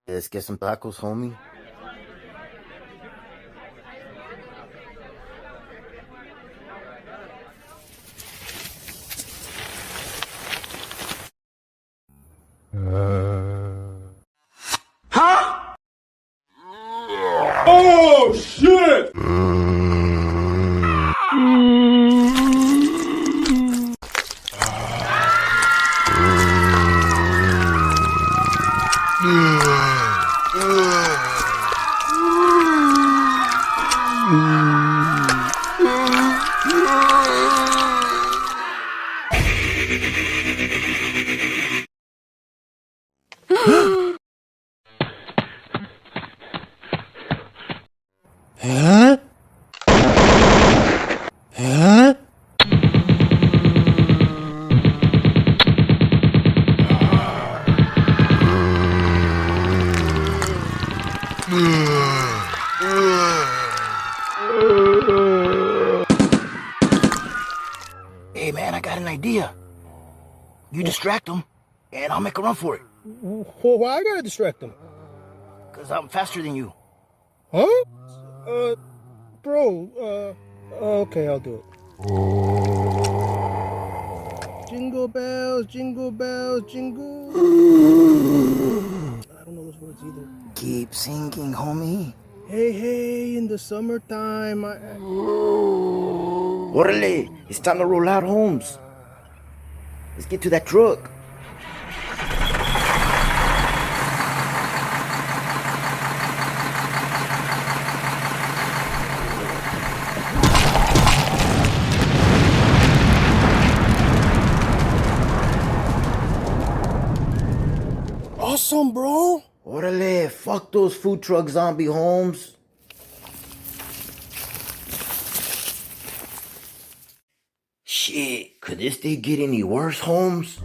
Let's get some tacos, homie. Huh? Oh, shit! Huh? Huh? Hey man, I got an idea. You distract them, and I'll make a run for it. Why I gotta distract them? Cause I'm faster than you. Huh? Bro, okay, I'll do it. Jingle bells, jingle bells, jingle. I don't know those words either. Keep singing, homie. Hey, in the summertime, Orale, it's time to roll out, Holmes. Let's get to that truck. Awesome, bro. Orale, fuck those food truck zombie, Holmes. Shit, could this day get any worse, Holmes?